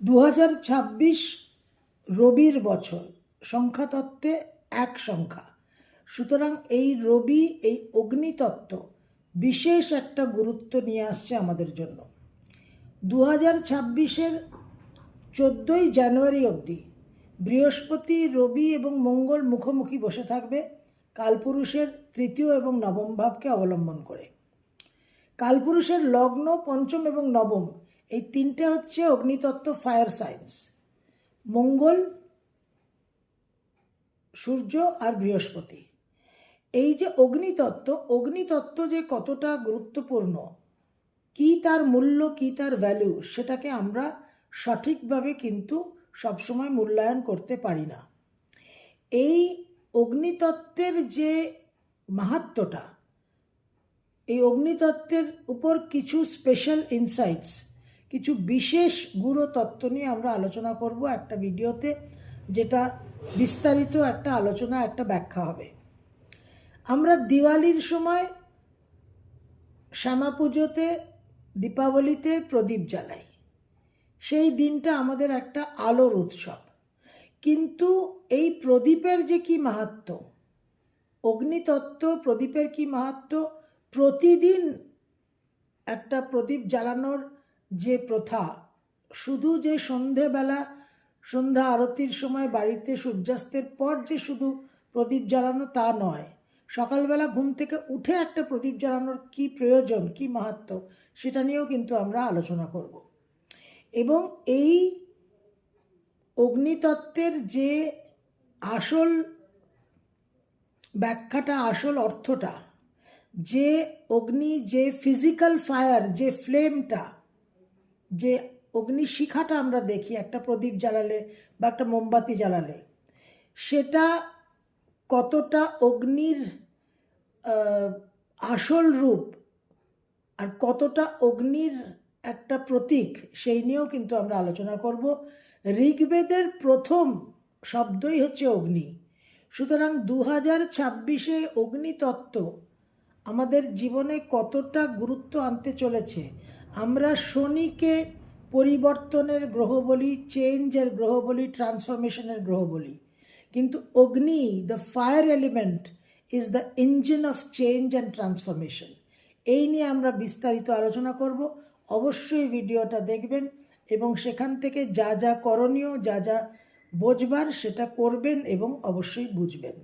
2026 রবির বছর, সংখ্যাতত্ত্বে এক সংখ্যা। সুতরাং এই রবি, এই অগ্নিতত্ত্ব বিশেষ একটা গুরুত্ব নিয়ে আসছে আমাদের জন্য। 2026-এর 14ই জানুয়ারি অবধি বৃহস্পতি, রবি এবং মঙ্গল মুখোমুখি বসে থাকবে কালপুরুষের তৃতীয় এবং নবম ভাবকে অবলম্বন করে। কালপুরুষের লগ্ন, পঞ্চম এবং নবম এই তিনটে হচ্ছে অগ্নিতত্ত্ব, ফায়ার সাইন্স। মঙ্গল, সূর্য আর বৃহস্পতি। এই যে অগ্নিতত্ত্ব যে কতটা গুরুত্বপূর্ণ, কি তার মূল্য, কি তার ভ্যালু, সেটাকে আমরা সঠিকভাবে কিন্তু সবসময় মূল্যায়ন করতে পারি না। এই অগ্নিতত্ত্বের যে মাহাত্ম্যটা, এই অগ্নিতত্ত্বের উপর কিছু স্পেশাল ইনসাইটস, কিছু বিশেষ গূঢ় তত্ত্ব নিয়ে আমরা আলোচনা করব একটা ভিডিওতে, যেটা বিস্তারিত একটা আলোচনা, একটা ব্যাখ্যা হবে। আমরা দিওয়ালির সময়, শ্যামা পুজোতে, দীপাবলিতে প্রদীপ জ্বালাই। সেই দিনটা আমাদের একটা আলোর উৎসব। কিন্তু এই প্রদীপের যে কি মাহাত্ম্য, অগ্নিতত্ত্ব প্রদীপের কি মাহাত্ম্য, প্রতিদিন একটা প্রদীপ জ্বালানোর যে প্রথা, শুধু যে সন্ধ্যা আরতির সময় বাড়িতে সূর্যাস্তের পর যে শুধু প্রদীপ জ্বালানো তা নয়, সকালবেলা ঘুম থেকে উঠে একটা প্রদীপ জ্বালানোর কি প্রয়োজন, কি মাহাত্ম্য, সেটা নিয়েও কিন্তু আমরা আলোচনা করব। এবং এই অগ্নিতত্ত্বের যে আসল ব্যাখ্যাটা, আসল অর্থটা, যে অগ্নি, যে ফিজিক্যাল ফায়ার, যে ফ্লেমটা, যে অগ্নিশিখাটা আমরা দেখি একটা প্রদীপ জ্বালালে বা একটা মোমবাতি জ্বালালে, সেটা কতটা অগ্নির আসল রূপ আর কতটা অগ্নির একটা প্রতীক, সেই নিয়েও কিন্তু আমরা আলোচনা করব। ঋগ্বেদের প্রথম শব্দই হচ্ছে অগ্নি। সুতরাং 2026-এ অগ্নিতত্ত্ব আমাদের জীবনে কতটা গুরুত্ব আনতে চলেছে। আমরা শনিকে পরিবর্তনের গ্রহ বলি, চেঞ্জের গ্রহ বলি, ট্রান্সফরমেশনের গ্রহ বলি, কিন্তু অগ্নি, the fire element, is the engine of change and transformation. এই নিয়ে আমরা বিস্তারিত আলোচনা করব। অবশ্যই ভিডিওটা দেখবেন এবং সেখান থেকে যা যা করণীয়, যা যা বোঝবার, সেটা করবেন এবং অবশ্যই বুঝবেন।